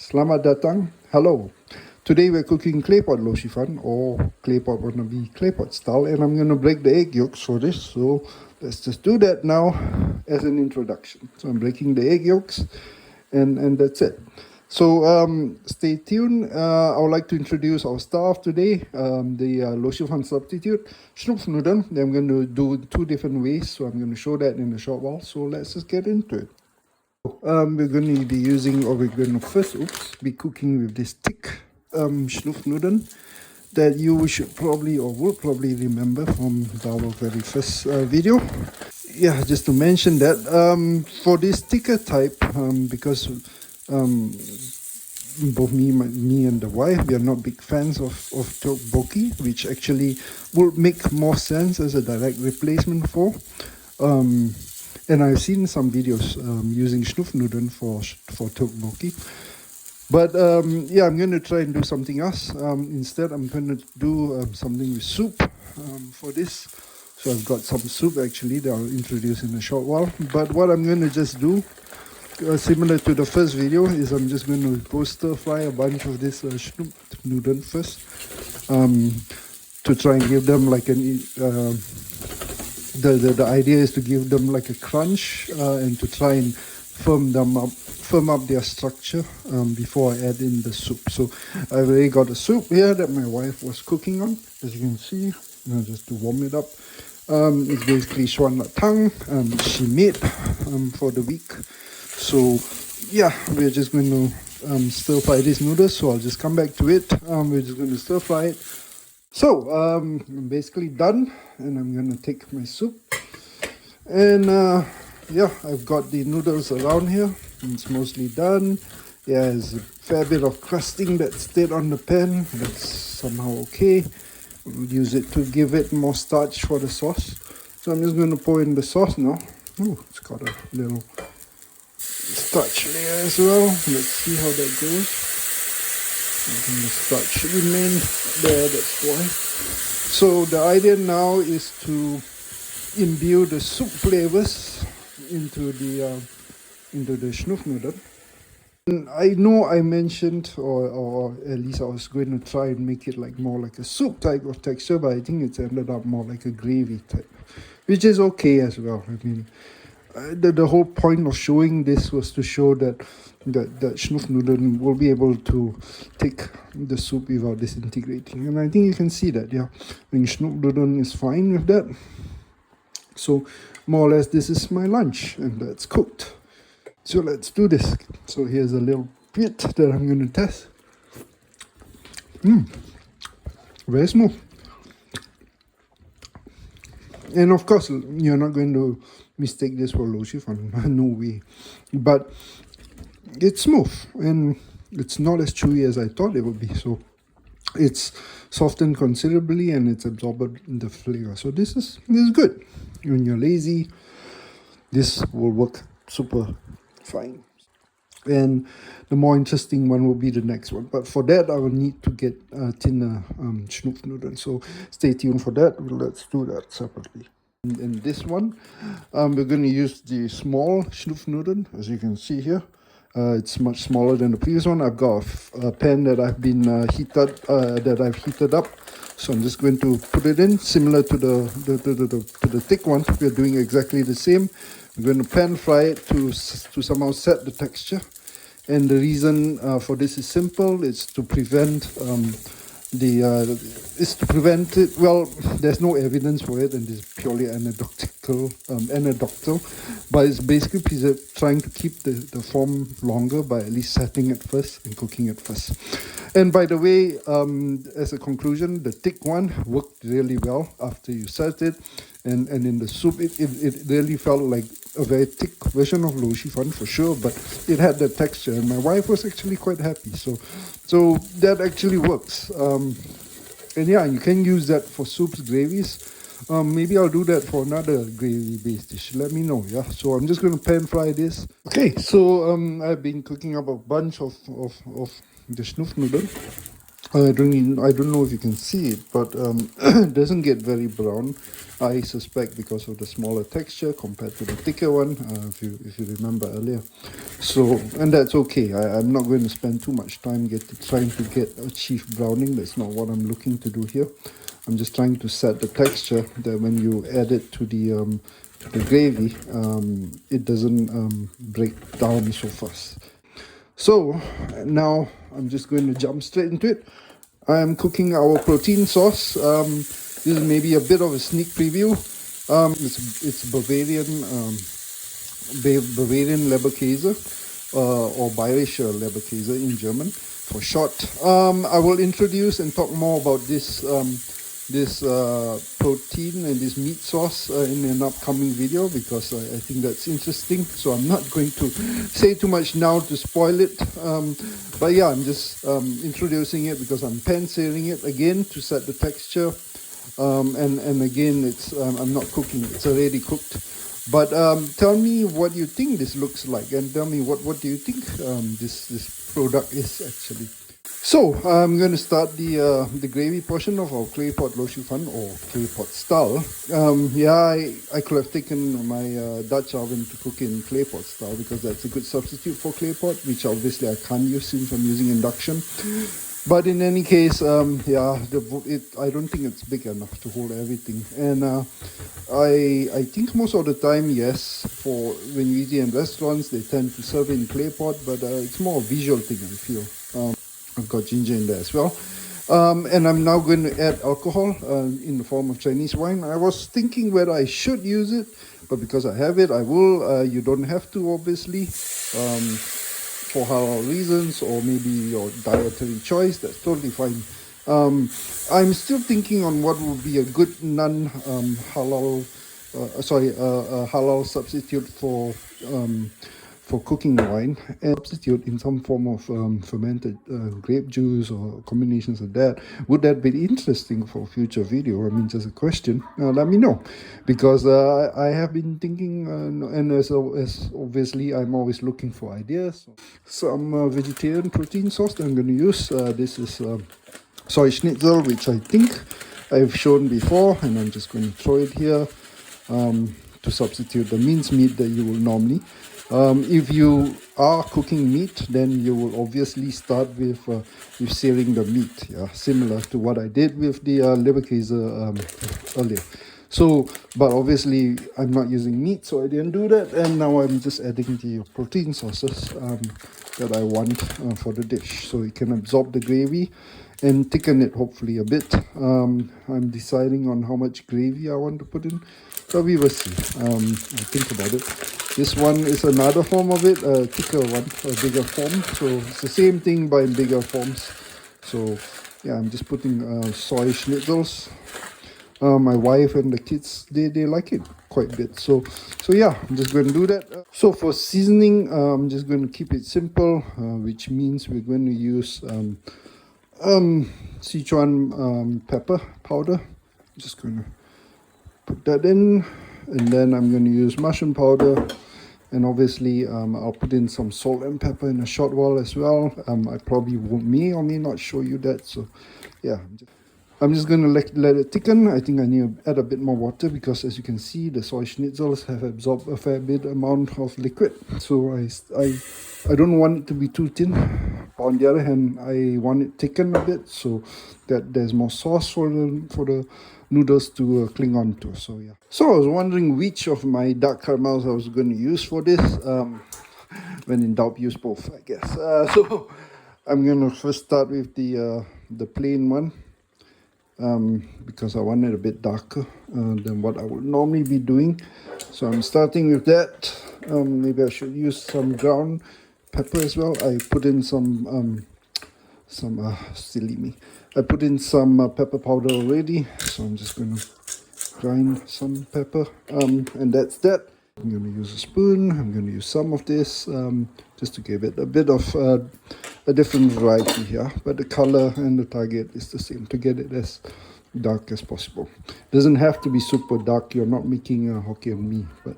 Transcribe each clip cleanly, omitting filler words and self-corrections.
Selamat datang. Hello. Today we're cooking claypot Loh Shi Fun, or claypot wannabe claypot style, and I'm gonna break the egg yolks for this. So let's just do that now as an introduction. So I'm breaking the egg yolks, and that's it. So stay tuned. I would like to introduce our staff today. The Loh Shi Fun substitute, Snoop Noodle. I'm going to do two different ways, so I'm going to show that in a short while. So let's just get into it. We're going to be using, or we're going to first, be cooking with this thick Noodle that you should probably or will probably remember from our very first video. Yeah, just to mention that for this thicker type, because both me and the wife, we are not big fans of tteokbokki, which actually would make more sense as a direct replacement for. And I've seen some videos using Noodle for tteokbokki. But yeah, I'm going to try and do something else. Instead, I'm going to do something with soup for this. So I've got some soup actually that I'll introduce in a short while. But what I'm going to just do, similar to the first video, is I'm just going to go stir fry a bunch of this Noodle first. To try and give them like an... The idea is to give them like a crunch and to try and firm up their structure before I add in the soup. So I've already got a soup here that my wife was cooking on, as you can see, just to warm it up. It's basically swan tang she made for the week. So yeah, we're just going to stir fry these noodles. So I'll just come back to it. We're just going to stir fry it. So I'm basically done, and I'm gonna take my soup, and yeah, I've got the noodles around here. It's mostly done. Yeah, there's a fair bit of crusting that stayed on the pan. That's somehow okay. We'll use it to give it more starch for the sauce. So I'm just gonna pour in the sauce now. Oh, it's got a little starch layer as well. Let's see how that goes. And the starch remained there, that's why. So the idea now is to imbue the soup flavors into the Noodle. And I know I mentioned, or at least I was going to try and make it like more like a soup type of texture, but I think it's ended up more like a gravy type, which is okay as well. I mean, the whole point of showing this was to show that Noodle will be able to take the soup without disintegrating. And I think you can see that, yeah. I mean, Noodle is fine with that. So more or less this is my lunch, and that's cooked. So let's do this. So here's a little bit that I'm going to test. Very smooth. And of course, you're not going to mistake this for Loh Shi Fun, no way. But it's smooth, and it's not as chewy as I thought it would be. So it's softened considerably, and it's absorbed the flavor. So this is good. When you're lazy, this will work super fine. And the more interesting one will be the next one. But for that, I will need to get thinner Noodle. So stay tuned for that. Let's do that separately. In this one, we're going to use the small Noodle, as you can see here. It's much smaller than the previous one. I've got a pan that I've been heated up. So I'm just going to put it in, similar to the thick one. We're doing exactly the same. We're going to pan fry it to somehow set the texture. And the reason for this is simple. It's to prevent it. Well, there's no evidence for it, and it's purely anecdotal. But it's basically trying to keep the form longer by at least setting it first and cooking it first. And by the way, as a conclusion, the thick one worked really well after you set it, and in the soup, it really felt like a very thick version of Loh Shi Fun for sure, but it had that texture, and my wife was actually quite happy. So that actually works. And yeah, you can use that for soups, gravies. Maybe I'll do that for another gravy-based dish. Let me know, yeah? So I'm just going to pan fry this. Okay, so I've been cooking up a bunch of the Noodle. I don't know if you can see it, but it doesn't get very brown. I suspect because of the smaller texture compared to the thicker one, if you remember earlier. So, and that's okay. I'm not going to spend too much time trying to achieve browning. That's not what I'm looking to do here. I'm just trying to set the texture that when you add it to the gravy, it doesn't break down so fast. So now I'm just going to jump straight into it. I am cooking our protein sauce. This is maybe a bit of a sneak preview. It's Bavarian Leberkäse, or Bayerischer Leberkäse in German for short. I will introduce and talk more about this protein and this meat sauce in an upcoming video, because I think that's interesting. So I'm not going to say too much now to spoil it. But yeah, I'm just introducing it because I'm pan-searing it again to set the texture. And again, I'm not cooking it, it's already cooked. But tell me what you think this looks like, and tell me what do you think this product is actually. So I'm going to start the gravy portion of our clay pot Loh Shi Fun, or clay pot style. I could have taken my Dutch oven to cook in clay pot style, because that's a good substitute for clay pot, which obviously I can't use since I'm using induction. But in any case, I don't think it's big enough to hold everything. And I think most of the time, yes, for when you eat in restaurants, they tend to serve in clay pot, but it's more a visual thing, I feel. I've got ginger in there as well. And I'm now going to add alcohol in the form of Chinese wine. I was thinking whether I should use it, but because I have it, I will. You don't have to, obviously, for halal reasons, or maybe your dietary choice. That's totally fine. I'm still thinking on what would be a good non-halal, halal substitute for cooking wine, and substitute in some form of fermented grape juice or combinations of that. Would that be interesting for a future video? I mean, just a question. Let me know, because I have been thinking, and as obviously I'm always looking for ideas. Some vegetarian protein sauce that I'm going to use. This is soy schnitzel, which I think I've shown before, and I'm just going to throw it here to substitute the minced meat that you will normally. If you are cooking meat, then you will obviously start with searing the meat, similar to what I did with the Leberkäse earlier. So, but obviously I'm not using meat, so I didn't do that, and now I'm just adding the protein sauces that I want for the dish, so it can absorb the gravy and thicken it hopefully a bit. I'm deciding on how much gravy I want to put in, so we will see. I'll think about it. This one is another form of it, a thicker one, a bigger form. So it's the same thing but in bigger forms. So yeah, I'm just putting soy schnitzels. My wife and the kids, they like it quite a bit. So yeah, I'm just going to do that. So for seasoning, I'm just going to keep it simple, which means we're going to use Sichuan pepper powder. I'm just going to put that in, and then I'm going to use mushroom powder, and obviously I'll put in some salt and pepper in a short while as well. I probably may or may not show you that, so yeah, I'm just going to let it thicken. I think I need to add a bit more water, because as you can see, the soy schnitzels have absorbed a fair bit amount of liquid, so I don't want it to be too thin. On the other hand, I want it thickened a bit so that there's more sauce for the noodles to cling on to. So yeah. So I was wondering which of my dark caramels I was going to use for this. When in doubt, use both, I guess. So I'm going to first start with the plain one, because I want it a bit darker than what I would normally be doing. So I'm starting with that. Maybe I should use some ground pepper as well. I put in some silly me. I put in some pepper powder already, so I'm just going to grind some pepper, and that's that. I'm going to use a spoon. I'm going to use some of this just to give it a bit of a different variety here, but the color and the target is the same, to get it as dark as possible. Doesn't have to be super dark. You're not making a Hokkien mee, but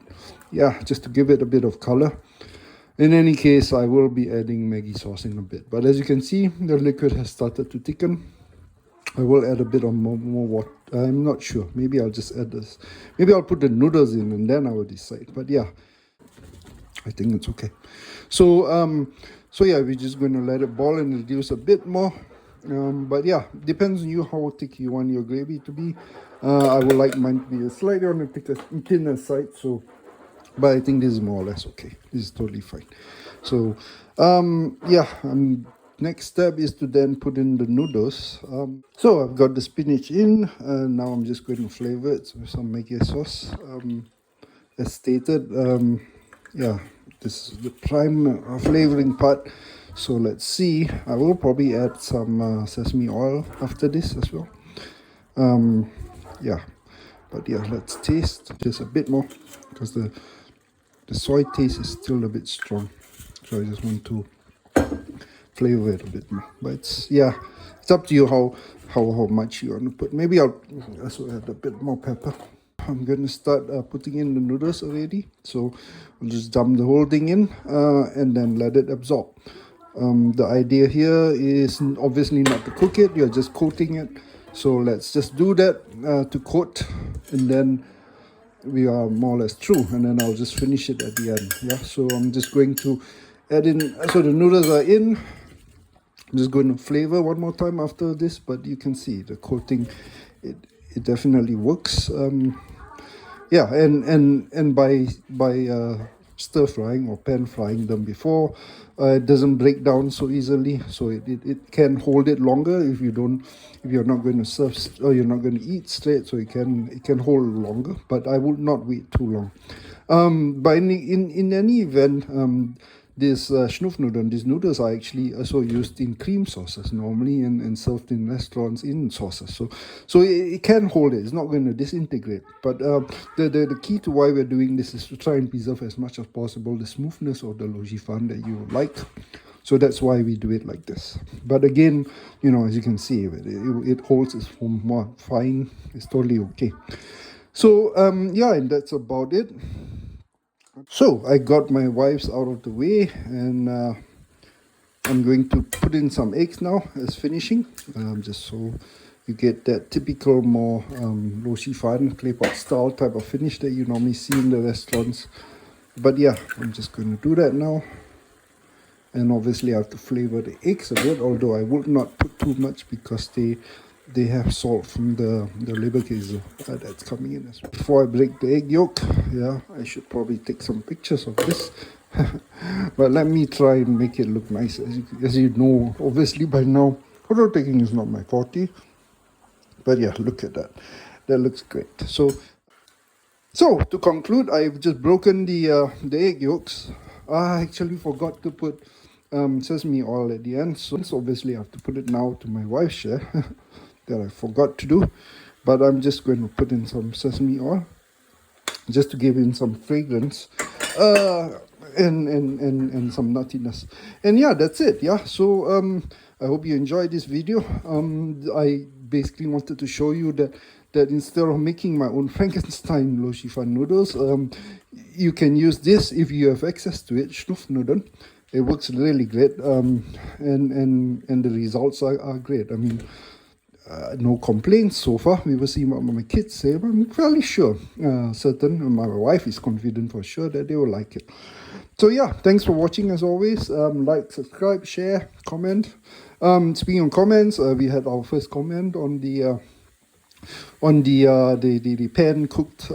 yeah, just to give it a bit of color. In any case, I will be adding Maggi sauce in a bit. But as you can see, the liquid has started to thicken. I will add a bit of more water. I'm not sure. Maybe I'll just add this. Maybe I'll put the noodles in and then I will decide. But yeah, I think it's okay. So yeah, we're just going to let it boil and reduce a bit more. But yeah, depends on you how thick you want your gravy to be. I would like mine to be slightly on the thinner side. So, but I think this is more or less okay. This is totally fine. So yeah, next step is to then put in the noodles. So I've got the spinach in, and now I'm just going to flavor it with some Maggi sauce. As stated, yeah, this is the prime flavoring part. So let's see. I will probably add some sesame oil after this as well. Yeah, but yeah, let's taste just a bit more because the soy taste is still a bit strong. So I just want to flavor it a bit more. But it's, yeah, it's up to you how much you want to put. Maybe I'll also add a bit more pepper. I'm going to start putting in the noodles already. So I'll just dump the whole thing in and then let it absorb. The idea here is obviously not to cook it. You're just coating it. So let's just do that to coat, and then we are more or less through, and then I'll just finish it at the end. Yeah, so I'm just going to add in, so the noodles are in. I'm just going to flavor one more time after this, but you can see the coating, it definitely works. Yeah, and by stir frying or pan frying them before, it doesn't break down so easily, so it can hold it longer if you're not going to serve or you're not going to eat straight, so it can hold longer, but I would not wait too long. But in any event, this Schnupfnudeln, these noodles are actually also used in cream sauces normally and served in restaurants in sauces. So it can hold it. It's not going to disintegrate. But the key to why we're doing this is to try and preserve as much as possible the smoothness of the Loh Shi Fun that you like. So that's why we do it like this. But again, you know, as you can see, it holds its form more fine. It's totally okay. So yeah, and that's about it. So I got my wipes out of the way, and I'm going to put in some eggs now as finishing, just so you get that typical more Loh Shi Fun clay pot style type of finish that you normally see in the restaurants. But yeah, I'm just going to do that now. And obviously I have to flavor the eggs a bit, although I would not put too much because they have salt from the leberkäse that's coming in as well. Before I break the egg yolk, yeah, I should probably take some pictures of this. But let me try and make it look nice. As you know, obviously by now, photo taking is not my forte. But yeah, look at that. That looks great. So to conclude, I've just broken the egg yolks. I actually forgot to put sesame oil at the end. So obviously I have to put it now to my wife's share. That I forgot to do, but I'm just going to put in some sesame oil just to give in some fragrance and some nuttiness. And yeah, that's it. Yeah, so I hope you enjoyed this video. I basically wanted to show you that instead of making my own Frankenstein Loh Shi Fun noodles, you can use this if you have access to it, Schnupfnudeln. It works really great, and the results are great. I mean, no complaints so far. We will see what my kids say, but I'm fairly sure, certain, and my wife is confident for sure that they will like it. So yeah, thanks for watching as always. Like, subscribe, share, comment. Speaking of comments, we had our first comment on the pan cooked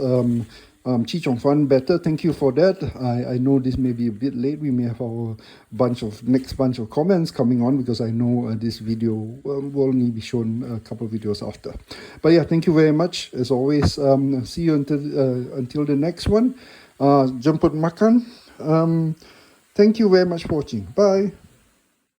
Chi Chong Fun batter. Thank you for that. I know this may be a bit late. We may have our next bunch of comments coming on, because I know this video will only be shown a couple of videos after. But yeah, thank you very much as always. See you until the next one. Jemput makan. Thank you very much for watching. Bye.